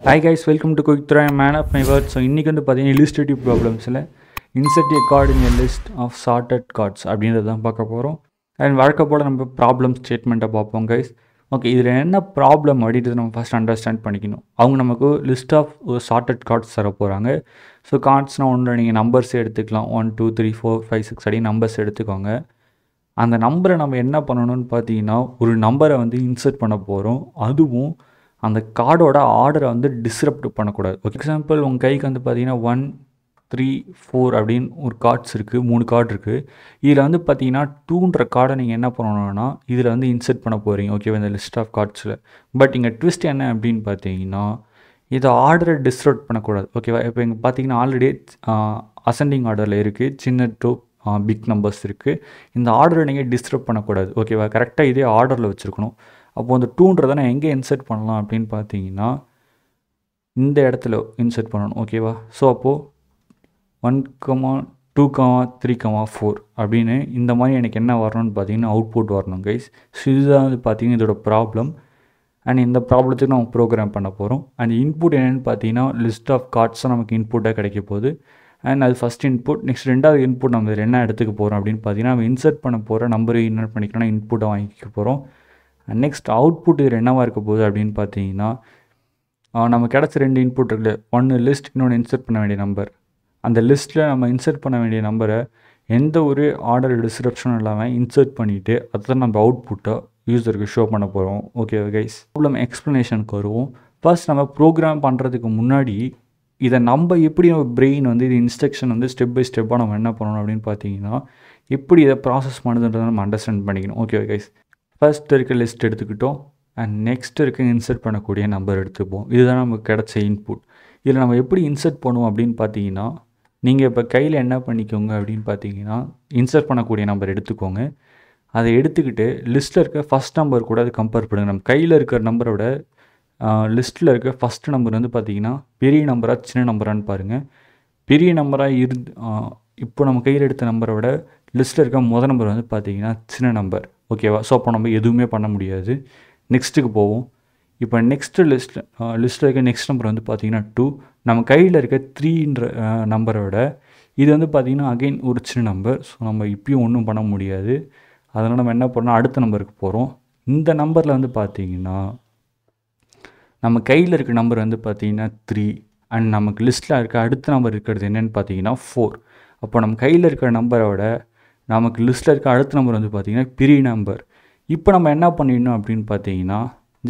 Hi guys, welcome to Quick Throw. I'm man of my word. So இன்னைக்கு வந்து பார்த்தீங்கன்னா illustrative problemsல insert a card in a list of sorted cards அப்படின்றத தான் பார்க்க போகிறோம். And வழக்க போல் நம்ம ப்ராப்ளம் ஸ்டேட்மெண்ட்டை பார்ப்போம் கைஸ். ஓகே, இதில் என்ன ப்ராப்ளம் அப்படின்றத நம்ம ஃபஸ்ட் அண்டர்ஸ்டாண்ட் பண்ணிக்கணும். அவங்க நமக்கு லிஸ்ட் ஆஃப் சார்ட்டட் கார்ட்ஸ் தர போகிறாங்க. ஸோ கார்ட்ஸ்னால் ஒன்று நீங்கள் நம்பர்ஸ் எடுத்துக்கலாம். 1 2 3 4 5 6 அப்படி நம்பர்ஸ் எடுத்துக்கோங்க. அந்த நம்பரை நம்ம என்ன பண்ணணும்னு பார்த்தீங்கன்னா ஒரு நம்பரை வந்து இன்சர்ட் பண்ண போகிறோம். அதுவும் அந்த கார்டோட ஆர்டரை வந்து டிஸ்ரப்ட் பண்ணக்கூடாது. ஓகே, எக்ஸாம்பிள் உங்கள் கைக்கு வந்து பார்த்தீங்கன்னா 1 3 4 அப்படின்னு ஒரு கார்ட்ஸ் இருக்குது, 3 கார்டு இருக்குது. இதில் வந்து பார்த்தீங்கன்னா 2ன்ற கார்டை நீங்கள் என்ன பண்ணணும்னா இதில் வந்து இன்சர்ட் பண்ண போகிறீங்க. ஓகேவா, இந்த லிஸ்ட் ஆஃப் கார்ட்ஸில். பட் இங்கே ட்விஸ்ட் என்ன அப்படின்னு பார்த்தீங்கன்னா இதை ஆர்டரை டிஸ்ரப்ட் பண்ணக்கூடாது. ஓகேவா, இப்போ இங்கே பார்த்தீங்கன்னா ஆல்ரெடி அசெண்டிங் ஆர்டரில் இருக்குது, சின்ன டு பிக் நம்பர்ஸ் இருக்குது. இந்த ஆர்டரை நீங்கள் டிஸ்டர்ப் பண்ணக்கூடாது. ஓகேவா, கரெக்டாக இதே ஆர்டரில் வச்சுருக்கணும். அப்போது அந்த டூன்றதை நான் எங்கே இன்சர்ட் பண்ணலாம் அப்படின்னு பார்த்தீங்கன்னா இந்த இடத்துல இன்சர்ட் பண்ணணும். ஓகேவா, ஸோ அப்போது 1, 2, 3, 4 அப்படின்னு இந்த மாதிரி எனக்கு என்ன வரணும்னு பார்த்தீங்கன்னா அவுட்புட் வரணும் கைஸ். ஸோ இதுதான் வந்து பார்த்தீங்கன்னா இதோட ப்ராப்ளம். அண்ட் இந்த ப்ராப்ளத்துக்கு நம்ம ப்ரோக்ராம் பண்ண போகிறோம். அண்ட் இன்புட் என்னென்னு பார்த்தீங்கன்னா லிஸ்ட் ஆஃப் கார்ட்ஸை நமக்கு இன்புட்டாக கிடைக்க போகுது. அண்ட் அது ஃபஸ்ட் இன்புட். நெக்ஸ்ட் ரெண்டாவது இன்புட் நம்ம இதில் என்ன எடுத்துக்க போகிறோம் அப்படின்னு பார்த்தீங்கன்னா நம்ம இன்சர்ட் பண்ண போகிற நம்பரை என்ன பண்ணிக்கணும்னா இன்புட்டை வாங்கிக்க போகிறோம். அண்ட் நெக்ஸ்ட் அவுட்புட் இதில் என்னவாக இருக்க போகுது அப்படின்னு பார்த்தீங்கன்னா நம்ம கிடச்ச 2 இன்புட் இருக்குல்ல, ஒன்று லிஸ்ட், இன்னொன்று இன்சர்ட் பண்ண வேண்டிய நம்பர். அந்த லிஸ்ட்டில் நம்ம இன்சர்ட் பண்ண வேண்டிய நம்பரை எந்த ஒரு ஆர்டர் டிஸ்கிரிப்ஷனும் இல்லாமல் இன்சர்ட் பண்ணிவிட்டு அதை நம்ம அவுட்புட்டை யூஸருக்கு ஷோ பண்ண போகிறோம். ஓகே கைஸ், ப்ராப்ளம் எக்ஸ்ப்ளனேஷனுக்கு வருவோம். ஃபர்ஸ்ட் நம்ம ப்ரோக்ராம் பண்ணுறதுக்கு முன்னாடி இதை நம்ம எப்படி நம்ம பிரெயின் வந்து இது இன்ஸ்ட்ரக்ஷன் வந்து ஸ்டெப் பை ஸ்டெப்பாக நம்ம என்ன பண்ணணும் அப்படின்னு பார்த்தீங்கன்னா எப்படி இதை ப்ராசஸ் பண்ணுதுன்றதை நம்ம அண்டர்ஸ்டாண்ட் பண்ணிக்கணும். ஓகே கைஸ், ஃபர்ஸ்ட் இருக்க லிஸ்ட் எடுத்துக்கிட்டோம். அண்ட் நெக்ஸ்ட் இருக்க இன்சர்ட் பண்ணக்கூடிய நம்பர் எடுத்துப்போம். இதுதான் நமக்கு கிடச்ச இன்புட். இதில் நம்ம எப்படி இன்சர்ட் பண்ணுவோம் அப்படின்னு பார்த்தீங்கன்னா நீங்கள் இப்போ கையில் என்ன பண்ணிக்கோங்க அப்படின்னு பார்த்தீங்கன்னா இன்சர்ட் பண்ணக்கூடிய நம்பர் எடுத்துக்கோங்க. அதை எடுத்துக்கிட்டு லிஸ்ட்டில் இருக்க ஃபஸ்ட் நம்பர் கூட அது கம்பேர் பண்ணுங்கள். நம்ம கையில் இருக்கிற நம்பரோட லிஸ்ட்டில் இருக்க ஃபஸ்ட் நம்பர் வந்து பார்த்திங்கன்னா பெரிய நம்பராக சின்ன நம்பரான்னு பாருங்கள். பெரிய நம்பராக இப்போ நம்ம கையில் எடுத்த நம்பரை விட லிஸ்ட்டில் இருக்க முதல் நம்பர் வந்து பார்த்திங்கன்னா சின்ன நம்பர். ஓகேவா, ஸோ அப்போ நம்ம எதுவுமே பண்ண முடியாது. நெக்ஸ்ட்டுக்கு போவோம். இப்போ நெக்ஸ்ட்டு லிஸ்ட்டில் இருக்க நெக்ஸ்ட் நம்பர் வந்து பார்த்திங்கன்னா 2. நம்ம கையில் இருக்க 3ன்ற நம்பரை விட இது வந்து பார்த்திங்கன்னா அகெயின் ஒரு சின்ன நம்பர். ஸோ நம்ம இப்பயும் ஒன்றும் பண்ண முடியாது. அதனால் நம்ம என்ன பண்ணோம், அடுத்த நம்பருக்கு போகிறோம். இந்த நம்பரில் வந்து பார்த்திங்கன்னா நம்ம கையில் இருக்க நம்பர் வந்து பார்த்திங்கன்னா 3. அண்ட் நமக்கு லிஸ்ட்டில் இருக்க அடுத்த நம்பர் இருக்கிறது என்னென்னு பார்த்தீங்கன்னா 4. அப்போ நம்ம கையில் இருக்கிற நம்பரை விட நமக்கு லிஸ்ட்டில் இருக்க அடுத்த நம்பர் வந்து பார்த்திங்கன்னா பெரிய நம்பர். இப்போ நம்ம என்ன பண்ணிடணும் அப்படின்னு பார்த்தீங்கன்னா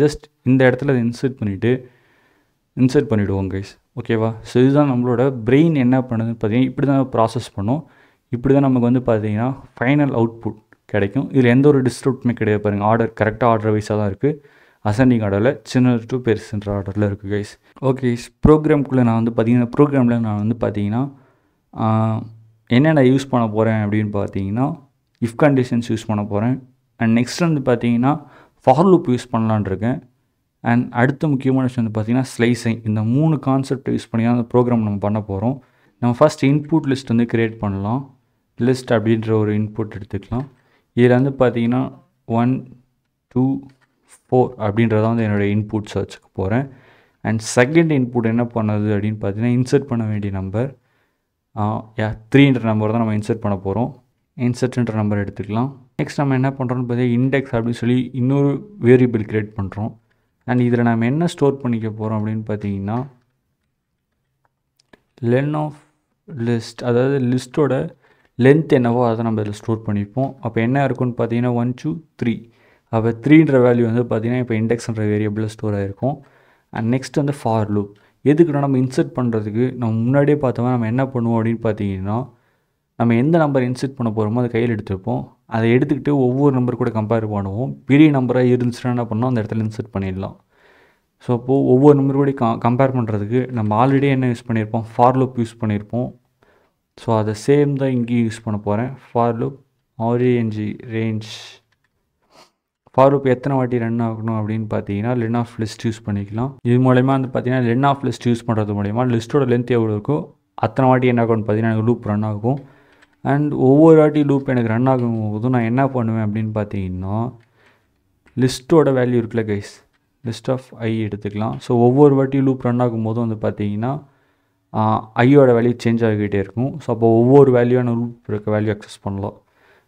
ஜஸ்ட் இந்த இடத்துல இன்சர்ட் பண்ணிவிடுவோம் கைஸ். ஓகேவா, ஸோ இதுதான் நம்மளோட பிரெயின் என்ன பண்ணுதுன்னு பார்த்தீங்கன்னா இப்படி தான் ப்ராசஸ் பண்ணும். இப்படி தான் நமக்கு வந்து பார்த்தீங்கன்னா ஃபைனல் அவுட்புட் கிடைக்கும். இதில் எந்த ஒரு டிஸ்டர்ப்மே கிடையாது. பாருங்கள், ஆர்டர் கரெக்டாக ஆர்டர் வைஸாக தான் இருக்குது. அசெண்டிங் ஆர்டரில் சின்ன டு பெருசுன்ற ஆர்டரில் இருக்குது கைஸ். ஓகே, ப்ரோக்ராம்குள்ளே நான் வந்து பார்த்தீங்கன்னா என்னென்ன யூஸ் பண்ண போகிறேன் அப்படின்னு பார்த்தீங்கன்னா இஃப் கண்டிஷன்ஸ் யூஸ் பண்ண போகிறேன். அண்ட் நெக்ஸ்ட் வந்து பார்த்தீங்கன்னா ஃபார் லூப் யூஸ் பண்ணலான் இருக்கேன். அண்ட் அடுத்த முக்கியமான விஷயம் வந்து பார்த்தீங்கன்னா ஸ்லைசிங். இந்த 3 கான்செப்டை யூஸ் பண்ணி தான் அந்த ப்ரோக்ராம் நம்ம பண்ண போகிறோம். நம்ம ஃபஸ்ட் இன்புட் லிஸ்ட் வந்து க்ரியேட் பண்ணலாம். லிஸ்ட் அப்படின்ற ஒரு இன்புட் எடுத்துக்கலாம். இதில் வந்து பார்த்தீங்கன்னா 1 2 4 அப்படின்றத வந்து என்னோடய இன்புட்ஸ் வச்சுக்க போகிறேன். அண்ட் செகண்ட் இன்புட் என்ன பண்ணுது அப்படின்னு பார்த்தீங்கன்னா இன்சர்ட் பண்ண வேண்டிய நம்பர் 3ன்ற நம்பர் தான் நம்ம இன்சர்ட் பண்ண போகிறோம். இன்சர்ட்ன்ற நம்பர் எடுத்துக்கலாம். நெக்ஸ்ட் நம்ம என்ன பண்ணுறோன்னு பார்த்தீங்கன்னா இண்டெக்ஸ் அப்படின்னு சொல்லி இன்னொரு வேரியபிள் க்ரியேட் பண்ணுறோம். அண்ட் இதில் நம்ம என்ன ஸ்டோர் பண்ணிக்க போகிறோம் அப்படின்னு பார்த்தீங்கன்னா லென் ஆஃப் லிஸ்ட், அதாவது லிஸ்ட்டோட லென்த் என்னவோ அதை நம்ம இதில் ஸ்டோர் பண்ணிப்போம். அப்போ என்ன இருக்குன்னு பார்த்தீங்கன்னா 1 2 3. அப்போ 3ன்ற வேல்யூ வந்து பார்த்திங்கன்னா இப்போ இண்டெக்ஸ்ன்ற வேரியபிளில் ஸ்டோர் ஆகிருக்கும். அண்ட் நெக்ஸ்ட் வந்து ஃபார் லூப். எதுக்குன்னா நம்ம இன்சர்ட் பண்ணுறதுக்கு நம்ம முன்னாடியே பார்த்தோம்னா நம்ம என்ன பண்ணுவோம் அப்படின்னு பார்த்தீங்கன்னா நம்ம எந்த நம்பர் இன்சர்ட் பண்ண போகிறோமோ அதை கையில் எடுத்துப்போம். அதை எடுத்துக்கிட்டு ஒவ்வொரு நம்பர் கூட கம்பேர் பண்ணுவோம். பெரிய நம்பராக இருந்துச்சுன்னா என்ன பண்ணோம், அந்த இடத்துல இன்சர்ட் பண்ணிடலாம். ஸோ அப்போது ஒவ்வொரு நம்பர் கூட கம்பேர் பண்ணுறதுக்கு நம்ம ஆல்ரெடி என்ன யூஸ் பண்ணியிருப்போம், ஃபார் லூப் யூஸ் பண்ணியிருப்போம். ஸோ அதை சேம் தான் இங்கேயும் யூஸ் பண்ண போகிறேன். For loop range. For loop எத்தனை வாட்டி ரன் ஆகணும் அப்படின்னு பார்த்தீங்கன்னா லென் ஆஃப் லிஸ்ட் யூஸ் பண்ணிக்கலாம். இது மூலயமா வந்து பார்த்தீங்கன்னா லென் ஆஃப் லிஸ்ட் யூஸ் பண்ணுறது மூலயமா லிஸ்ட்டோட லென்த் எவ்வளோ இருக்கோ அத்தனை வாட்டி என்ன ஆகும்னு பார்த்தீங்கன்னா எனக்கு லூப் ரன் ஆகும். அண்ட் ஒவ்வொரு வாட்டி லூப் எனக்கு ரன் ஆகும்போதும் நான் என்ன பண்ணுவேன் அப்படின்னு பார்த்தீங்கன்னா லிஸ்ட்டோட வேல்யூ இருக்குல்ல கைஸ், லிஸ்ட் ஆஃப் ஐ எடுத்துக்கலாம். ஸோ ஒவ்வொரு வாட்டியும் லூப் ரன் ஆகும்போதும் வந்து பார்த்தீங்கன்னா ஐயோட வேல்யூ சேஞ்ச் ஆகிக்கிட்டே இருக்கும். ஸோ அப்போ ஒவ்வொரு வேல்யூவான லூப் இருக்க வேல்யூ அக்சஸ் பண்ணலாம்.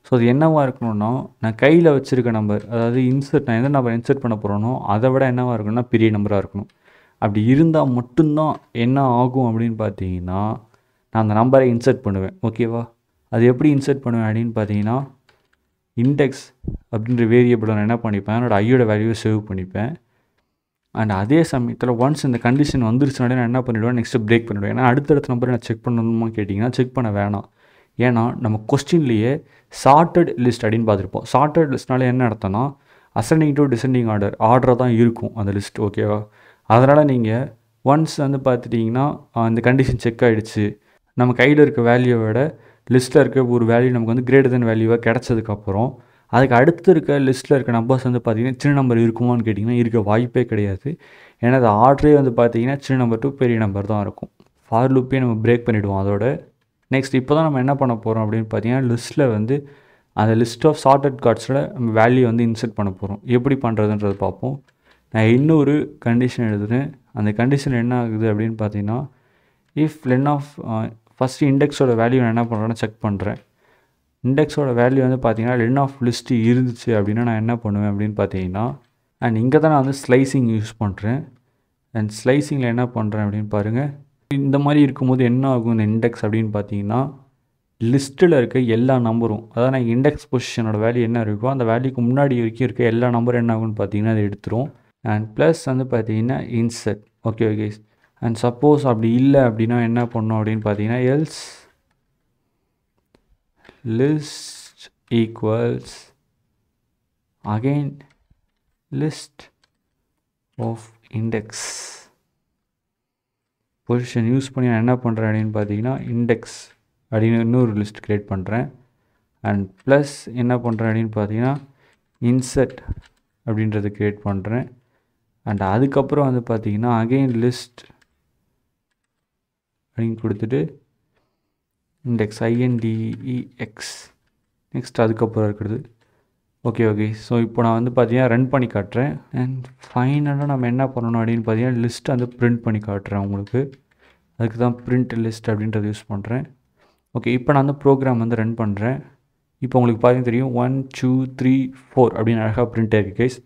ஸோ அது என்னவாக இருக்கணும்னா, நான் கையில் வச்சுருக்க நம்பர், அதாவது நான் எந்த நம்பர் இன்சர்ட் பண்ண போகிறேனோ அதை விட என்னவாக இருக்கணும்னா பெரிய நம்பராக இருக்கணும். அப்படி இருந்தால் மட்டும்தான் என்ன ஆகும் அப்படின்னு பார்த்தீங்கன்னா, நான் அந்த நம்பரை இன்சர்ட் பண்ணுவேன். ஓகேவா? அது எப்படி இன்சர்ட் பண்ணுவேன் அப்படின்னு பார்த்தீங்கன்னா, இண்டெக்ஸ் அப்படின்ற வேரியபிளை நான் என்ன பண்ணிப்பேன், என்னோடய ஐயோட வேல்யூவை சேவ் பண்ணிப்பேன். அண்ட் அதே சமயத்தில் ஒன்ஸ் இந்த கண்டிஷன் வந்துருச்சுனாலே நான் என்ன பண்ணிவிடுவேன், நெக்ஸ்ட்டு பிரேக் பண்ணிவிடுவேன். ஏன்னா அடுத்தடுத்த நம்பரை நான் செக் பண்ணணுமா கேட்டிங்கன்னா செக் பண்ண வேணாம். ஏன்னா நம்ம கொஸ்டின்லேயே சார்ட்டட் லிஸ்ட் அப்படின்னு பார்த்துருப்போம். சார்ட்டட் லிஸ்ட்னால என்ன அர்த்தம்னா, அசெண்டிங் டு டிசெண்டிங் ஆர்டராக தான் இருக்கும் அந்த லிஸ்ட். ஓகேவா? அதனால் நீங்கள் ஒன்ஸ் வந்து பார்த்துட்டிங்கன்னா அந்த கண்டிஷன் செக் ஆகிடுச்சு, நம்ம கையில் இருக்க வேல்யூவோட லிஸ்ட்டில் இருக்க ஒரு வேல்யூ நமக்கு வந்து கிரேட்டர் தென் வேல்யூவாக கிடச்சதுக்கப்புறம் அதுக்கு அடுத்து இருக்க லிஸ்ட்டில் இருக்க நம்பர்ஸ் வந்து பார்த்திங்கன்னா சின்ன நம்பர் இருக்குமான்னு கேட்டிங்கன்னா இருக்க வாய்ப்பே கிடையாது. ஏன்னா அது ஆர்டரே வந்து பார்த்திங்கன்னா சின்ன நம்பர் டு பெரிய நம்பர் தான் இருக்கும். ஃபார் லூப்பே நம்ம பிரேக் பண்ணிவிடுவோம் அதோட. நெக்ஸ்ட் இப்போ தான் நம்ம என்ன பண்ண போகிறோம் அப்படின்னு பார்த்தீங்கன்னா, லிஸ்ட்டில் வந்து அந்த லிஸ்ட் ஆஃப் சார்ட்டட் கார்ட்ஸில் நம்ம வேல்யூ வந்து இன்சர்ட் பண்ண போகிறோம். எப்படி பண்ணுறதுன்றது பார்ப்போம். நான் இன்னொரு கண்டிஷன் எழுதுகிறேன். அந்த கண்டிஷன் என்ன ஆகுது அப்படின்னு பார்த்தீங்கன்னா, இஃப் லென் ஆஃப் ஃபஸ்ட்டு இண்டெக்ஸோட வேல்யூ நான் என்ன பண்ணுறேன்னா செக் பண்ணுறேன். இண்டெக்ஸோட வேல்யூ வந்து பார்த்தீங்கன்னா லென் ஆஃப் லிஸ்ட்டு இருந்துச்சு அப்படின்னா நான் என்ன பண்ணுவேன் அப்படின்னு பார்த்தீங்கன்னா, அண்ட் இங்கே தான் நான் வந்து ஸ்லைசிங் யூஸ் பண்ணுறேன். அண்ட் ஸ்லைசிங்கில் என்ன பண்ணுறேன் அப்படின்னு பாருங்கள். இந்த மாதிரி இருக்கும்போது என்ன ஆகும் இந்த இண்டெக்ஸ் அப்படின்னு பார்த்தீங்கன்னா, லிஸ்ட்டில் இருக்க எல்லா நம்பரும், அதாவது நான் இண்டெக்ஸ் பொசிஷனோட வேல்யூ என்ன இருக்கோ அந்த வேல்யூக்கு முன்னாடி வரைக்கும் இருக்க எல்லா நம்பரும் என்ன ஆகும்னு பார்த்தீங்கன்னா அதை எடுத்துரும். அண்ட் ப்ளஸ் வந்து பார்த்தீங்கன்னா இன்சர்ட். ஓகே. அண்ட் சப்போஸ் அப்படி இல்லை அப்படின்னா என்ன பண்ணோம் அப்படின்னு பார்த்தீங்கன்னா, else list equals again list of index position use பண்ணி நான் என்ன பண்ணுறேன் அப்படின்னு பார்த்தீங்கன்னா, இண்டெக்ஸ் அப்படின்னு இன்னொரு லிஸ்ட் க்ரியேட் பண்ணுறேன். அண்ட் ப்ளஸ் என்ன பண்ணுறேன் அப்படின்னு பார்த்தீங்கன்னா இன்சர்ட் அப்படின்றது க்ரியேட் பண்ணுறேன். அண்ட் அதுக்கப்புறம் வந்து பார்த்தீங்கன்னா அகெயின் லிஸ்ட் அப்படின்னு கொடுத்துட்டு இண்டெக்ஸ் INDEX நெக்ஸ்ட் அதுக்கப்புறம் இருக்கிறது. ஓகே. ஸோ இப்போ நான் வந்து பார்த்தீங்கன்னா ரன் பண்ணி காட்டுறேன். அண்ட் ஃபைனலாக நம்ம என்ன பண்ணணும் அப்படின்னு பார்த்தீங்கன்னா லிஸ்ட் வந்து பிரிண்ட் பண்ணி காட்டுறேன் உங்களுக்கு. அதுக்கு தான் பிரிண்ட் லிஸ்ட் அப்படின்றது யூஸ் பண்ணுறேன். ஓகே, இப்போ நான் வந்து ப்ரோக்ராம் வந்து ரன் பண்ணுறேன். இப்போ உங்களுக்கு பார்த்தீங்கன்னா தெரியும் 1 2 3 4 அப்படின்னு அழகாக பிரிண்ட் ஆகிருக்கு கைஸ்.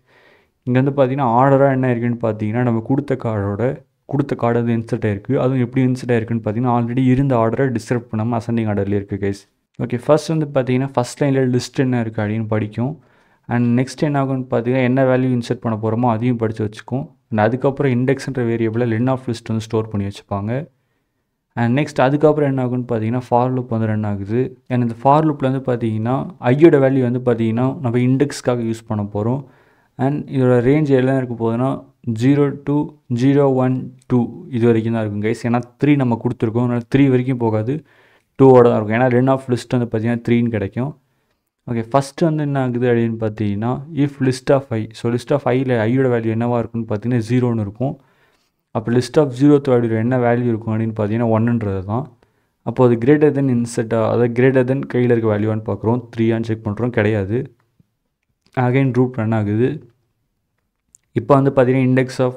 இங்கே வந்து பார்த்தீங்கன்னா ஆர்டராக என்ன இருக்குன்னு பார்த்தீங்கன்னா, நம்ம கொடுத்த கார்டு வந்து இன்சர்ட் ஆகிருக்கு. அதுவும் எப்படி இன்சர்ட் ஆகிருக்குன்னு பார்த்தீங்கன்னா, ஆல்ரெடி இருந்த ஆர்டரை டிஸ்டர்ப் பண்ணாமல் அசெண்டிங் ஆர்டர்லேயே இருக்குது கைஸ். ஓகே, ஃபர்ஸ்ட் வந்து பார்த்தீங்கன்னா ஃபஸ்ட் லைனில் லிஸ்ட் என்ன இருக்குது அப்படின்னு படிக்கும். அண்ட் நெக்ஸ்ட் என்ன ஆகும்னு பார்த்தீங்கன்னா என்ன வேல்யூ இன்சர்ட் பண்ண போகிறோமோ அதையும் படித்து வச்சுக்கும். அண்ட் அதுக்கப்புறம் இண்டெக்ஸ்ன்ற வேரியபிளில் லென் ஆஃப் லிஸ்ட் வந்து ஸ்டோர் பண்ணி வச்சுப்பாங்க. அண்ட் நெக்ஸ்ட் அதுக்கப்புறம் என்ன ஆகுன்னு பார்த்தீங்கன்னா ஃபார் லூப் வந்து ரன் ஆகுது. அண்ட் இந்த ஃபார் லூப்பில் வந்து பார்த்தீங்கன்னா ஐயோட வேல்யூ வந்து பார்த்தீங்கன்னா நம்ம இண்டெக்ஸ்க்காக யூஸ் பண்ண போகிறோம். அண்ட் இதோட ரேஞ்ச் எல்லாம் இருக்க போகுதுன்னா 0 to 0 1 2 இது வரைக்கும் தான் இருக்கும் கைஸ். ஏன்னா 3 நம்ம கொடுத்துருக்கோம், அதனால் 3 வரைக்கும் போகாது, 2ஓட தான் இருக்கும். ஏன்னா லென் ஆஃப் லிஸ்ட் வந்து பார்த்தீங்கன்னா 3ன்னு கிடைக்கும். ஓகே, ஃபஸ்ட்டு வந்து என்ன ஆகுது அப்படின்னு பார்த்தீங்கன்னா if list of i. So list of ஐயில் ஐயோட வேல்யூ என்னவாக இருக்குன்னு பார்த்தீங்கன்னா 0ன்னு இருக்கும். அப்போ லிஸ்ட் ஆஃப் 0th வேல்யூவில் என்ன வேல்யூ இருக்கும் அப்படின்னு பார்த்தீங்கன்னா 1ன்றது தான். அப்போ அது கிரேட்டர் தென் இன்செட்டாக, அதாவது கிரேட்டர் தென் கையில் இருக்க வேல்யூவான்னு பார்க்குறோம். 3ஆன்னு செக் பண்ணுறோம், கிடையாது. அகைன் ரூட் ரன் ஆகுது. இப்போ வந்து பார்த்தீங்கன்னா இண்டெக்ஸ் ஆஃப்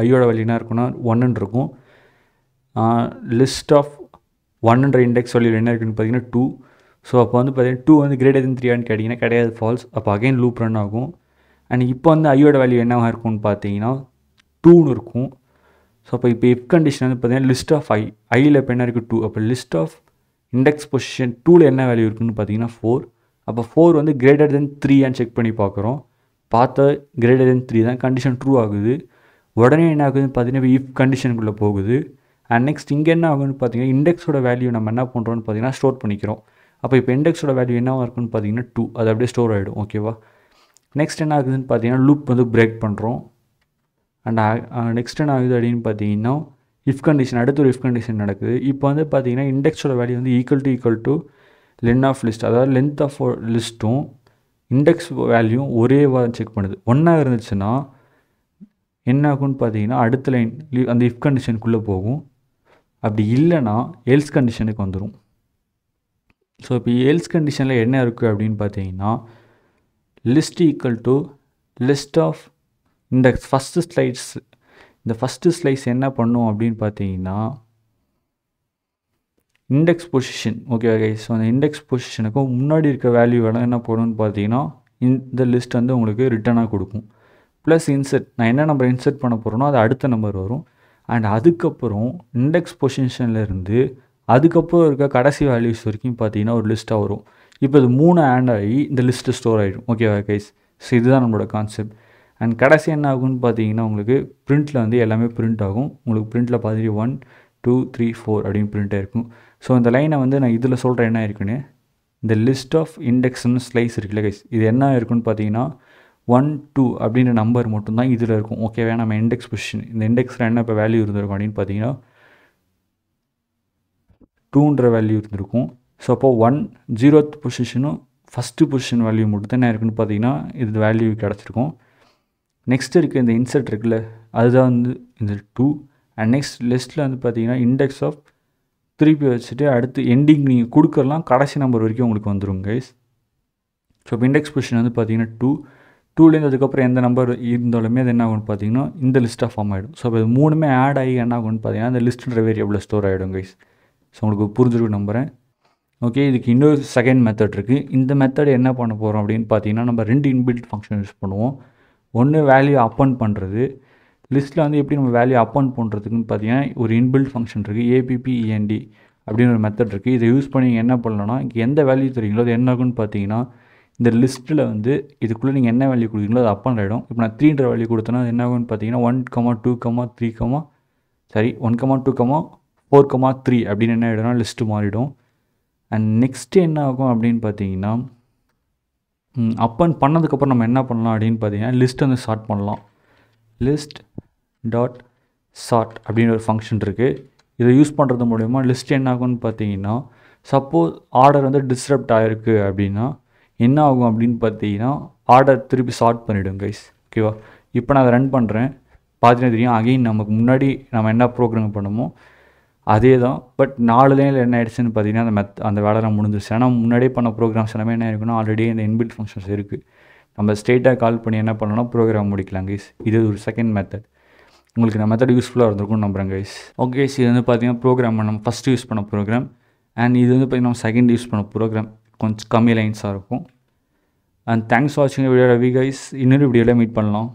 ஐயோட வேல்யூ என்ன இருக்குன்னா 1ன்னு இருக்கும். லிஸ்ட் ஆஃப் 1ன்ற இண்டெக்ஸ் வேல்யூ என்ன இருக்குன்னு பார்த்தீங்கன்னா 2. ஸோ அப்போ வந்து பார்த்தீங்கன்னா 2 வந்து கிரேட்டர் தென் 3ஆன்னு கேட்டிங்கன்னா கிடையாது, ஃபால்ஸ். அப்போ அகைன் லூப் ரன் ஆகும். அண்ட் இப்போ வந்து ஐயோட வேல்யூ என்னவாக இருக்கும்னு பார்த்தீங்கன்னா 2ன்னு இருக்கும். ஸோ அப்போ இப்போ இஃப் கண்டிஷன் வந்து பார்த்தீங்கன்னா லிஸ்ட் ஆஃப் ஐயில் இப்போ என்ன இருக்குது 2. அப்போ லிஸ்ட் ஆஃப் இண்டெக்ஸ் பொசிஷன் 2ல் என்ன வேல்யூ இருக்குன்னு பார்த்தீங்கன்னா 4. அப்போ 4 வந்து கிரேட்டர் தென் 3ஆன்னு செக் பண்ணி பார்க்குறோம். பார்த்தா கிரேட்டர் தென் 3 தான், கண்டிஷன் ட்ரூ ஆகுது. உடனே என்ன ஆகுதுன்னு பார்த்தீங்கன்னா இஃப் கண்டிஷனுக்குள்ளே போகுது. அண்ட் நெக்ஸ்ட் இங்கே என்ன ஆகுதுன்னு பார்த்தீங்கன்னா இண்டெக்ஸோட வேல்யூ நம்ம என்ன பண்ணுறோன்னு பார்த்தீங்கன்னா ஸ்டோர் பண்ணிக்கிறோம். அப்போ இப்போ இண்டெக்ஸோட வேல்யூ என்னவாக இருக்குன்னு பார்த்தீங்கன்னா 2, அது அப்படியே ஸ்டோர் ஆகிடும். ஓகேவா? நெக்ஸ்ட் என்ன ஆகுதுன்னு பார்த்தீங்கன்னா லூப் வந்து பிரேக் பண்ணுறோம். அண்ட் நெக்ஸ்ட் என்ன ஆகுது அப்படின்னு பார்த்தீங்கன்னா இஃப் கண்டிஷன், அடுத்து ஒரு இஃப் கண்டிஷன் நடக்குது. இப்போ வந்து பார்த்தீங்கன்னா இண்டெக்ஸோட வேல்யூ வந்து equal to len of list, அதாவது லென்த் ஆஃப் லிஸ்ட்டும் இண்டெக்ஸ் வேல்யூவும் ஒரே செக் பண்ணுது. ஒன்றா இருந்துச்சுன்னா என்ன ஆகும்னு பார்த்தீங்கன்னா அடுத்த லைன் அந்த இஃப் கண்டிஷனுக்குள்ளே போகும். அப்படி இல்லைன்னா எல்ஸ் கண்டிஷனுக்கு வந்துடும். ஸோ இப்போ எல்ஸ் கண்டிஷனில் என்ன இருக்குது அப்படின்னு பார்த்தீங்கன்னா list equal to list of இந்த ஃபஸ்ட்டு ஸ்லைஸ் என்ன பண்ணும் அப்படின்னு பார்த்தீங்கன்னா இண்டெக்ஸ் பொசிஷன். ஓகேவா கைஸ்? ஸோ அந்த இண்டெக்ஸ் பொசிஷனுக்கும் முன்னாடி இருக்க வேல்யூ வேணும் என்ன போகணும்னு பார்த்தீங்கன்னா இந்த லிஸ்ட் வந்து உங்களுக்கு ரிட்டனாக கொடுக்கும். ப்ளஸ் இன்செர்ட், நான் என்ன நம்பர் இன்செர்ட் பண்ண போகிறேனோ அது அடுத்த நம்பர் வரும். அண்ட் அதுக்கப்புறம் இண்டெக்ஸ் பொசிஷன்லேருந்து அதுக்கப்புறம் இருக்க கடைசி வேல்யூஸ் வரைக்கும் பார்த்தீங்கன்னா ஒரு லிஸ்ட்டாக வரும். இப்போ இது 3 ஆட் ஆகி இந்த லிஸ்ட்டு ஸ்டோர் ஆகிடும். ஓகேவா கைஸ்? ஸோ இதுதான் நம்மளோட கான்செப்ட். அண்ட் கடைசி என்ன ஆகும்னு பார்த்தீங்கன்னா உங்களுக்கு பிரிண்ட்டில் வந்து எல்லாமே பிரிண்ட் ஆகும். உங்களுக்கு பிரிண்ட்டில் பார்த்தீங்கன்னா 1 2 3 4 அப்படின்னு பிரிண்ட் ஆகிருக்கும். ஸோ இந்த லைனை வந்து நான் இதில் சொல்கிறேன் என்ன இருக்குன்னு. இந்த லிஸ்ட் ஆஃப் இண்டெக்ஸ்னு ஸ்லைஸ் இருக்குல்ல கைஸ், இது என்ன இருக்குன்னு பார்த்தீங்கன்னா 1 2 அப்படின்ற நம்பர் மட்டும்தான் இதில் இருக்கும். ஓகேவா? நம்ம இண்டெக்ஸ் பொசிஷன், இந்த இண்டெக்ஸில் என்ன இப்போ வேல்யூ இருந்திருக்கும் அப்படின்னு பார்த்தீங்கன்னா 2ன்ற வேல்யூ இருந்திருக்கும். ஸோ அப்போ 0th பொசிஷனும் ஃபஸ்ட்டு பொசிஷன் வேல்யூ மட்டும் தான் என்ன இருக்குன்னு பார்த்தீங்கன்னா இது வேல்யூ கிடச்சிருக்கும். நெக்ஸ்ட் இருக்குது இந்த இன்செர்ட் இருக்குல்ல, அதுதான் வந்து இந்த 2. அண்ட் நெக்ஸ்ட் லிஸ்ட்டில் வந்து பார்த்தீங்கன்னா இண்டெக்ஸ் ஆஃப் திருப்பி வச்சுட்டு அடுத்து எண்டிங் நீங்கள் கொடுக்கலாம் கடைசி நம்பர் வரைக்கும் உங்களுக்கு வந்துடும் கைஸ். ஸோ இப்போ இண்டெக்ஸ் பொசிஷன் வந்து பார்த்தீங்கன்னா 2லேருந்து அதுக்கப்புறம் எந்த நம்பர் இருந்தாலுமே அது என்ன ஆகும்னு பார்த்தீங்கன்னா இந்த லிஸ்ட்டாக ஃபார்ம் ஆகிடும். ஸோ இப்போ இது 3மே ஆட் ஆகி என்ன ஆகும்னு பார்த்தீங்கன்னா அந்த லிஸ்ட்டுன்ற வேரியபிளில் ஸ்டோர் ஆகிடும் கைஸ். ஸோ உங்களுக்கு புரிஞ்சிருக்கு நம்புகிறேன். ஓகே, இதுக்கு இன்னொரு செகண்ட் மெத்தட் இருக்குது. இந்த மெத்தட் என்ன பண்ண போகிறோம் அப்படின்னு பார்த்தீங்கன்னா நம்ம 2 இன்பில்ட் ஃபங்க்ஷன் யூஸ் பண்ணுவோம். ஒன்று வேல்யூ அப்பன் பண்ணுறது. லிஸ்ட்டில் வந்து எப்படி நம்ம வேல்யூ அப்பன் பண்ணுறதுக்குன்னு பார்த்தீங்கன்னா ஒரு இன்பில்ட் ஃபங்க்ஷன் இருக்குது, APPEND அப்படின்னு ஒரு மெத்தட் இருக்குது. இதை யூஸ் பண்ணி என்ன பண்ணலாம்னா எந்த வேல்யூ தெரியுங்களோ அது என்ன ஆகுன்னு பார்த்தீங்கன்னா இந்த லிஸ்ட்டில் வந்து இதுக்குள்ளே நீங்கள் என்ன வேல்யூ கொடுக்குறீங்களோ அது அப்பன் ஆகிடும். இப்போ நான் 3ன்ற வேல்யூ கொடுத்தேன்னா அது என்ன ஆகுன்னு பார்த்தீங்கன்னா 1 2 3 1 2 4 3 அப்படின்னு என்ன ஆகிடும்னா லிஸ்ட்டு மாறிடும். அண்ட் நெக்ஸ்ட்டு என்ன ஆகும் அப்படின்னு பார்த்தீங்கன்னா அப்பன் பண்ணதுக்கப்புறம் நம்ம என்ன பண்ணலாம் அப்படின்னு பார்த்தீங்கன்னா லிஸ்ட் வந்து ஸ்டார்ட் பண்ணலாம். லிஸ்ட் டாட் சார்ட் அப்படின்னு ஒரு ஃபங்க்ஷன் இருக்குது. இதை யூஸ் பண்ணுறது மூலமா லிஸ்ட் என்ன ஆகும்னு பார்த்தீங்கன்னா சப்போஸ் ஆர்டர் வந்து டிஸ்டர்ப்ட் ஆகிருக்கு அப்படின்னா என்ன ஆகும் அப்படின்னு பார்த்தீங்கன்னா ஆர்டர் திருப்பி சார்ட் பண்ணிவிடும் கைஸ். ஓகேவா? இப்போ நான் அதை ரன் பண்ணுறேன், பார்த்தீங்கன்னா தெரியும் அகெயின் நமக்கு முன்னாடி நம்ம என்ன ப்ரோக்ராம் பண்ணுமோ அதே தான். பட் 4 லைனில் என்ன ஆயிடுச்சுன்னு பார்த்தீங்கன்னா அந்த வேலை நான் முடிஞ்சிருச்சு. ஆனால் முன்னாடியே பண்ண ப்ரோக்ராம்ஸ் எல்லாமே என்ன இருக்குன்னா ஆல்ரெடி இந்த இன்பில்ட் ஃபங்க்ஷன்ஸ் இருக்குது. நம்ம ஸ்ட்ரெயிட்டாக கால் பண்ணி என்ன பண்ணணும்னா ப்ரோக்ராம் முடிக்கலாம் கைஸ். இது ஒரு செகண்ட் மெத்தட். உங்களுக்கு இந்த மெத்தட் யூஸ்ஃபுல்லாக இருந்திருக்கும்னு நம்புகிறேன் கைஸ். ஓகே கைஸ், இது வந்து பார்த்தீங்கன்னா ப்ரோக்ராம் நம்ம ஃபஸ்ட்டு யூஸ் பண்ண ப்ரோக்ராம். அண்ட் இது வந்து பார்த்தீங்கன்னா செகண்ட் யூஸ் பண்ண ப்ரோக்ராம் கொஞ்சம் கம்மி லைன்ஸாக இருக்கும். அண்ட் தேங்க்ஸ் ஃபார் வாட்சிங் வீடியோ ரவி கைஸ். இன்னொரு வீடியோவில் மீட் பண்ணலாம்.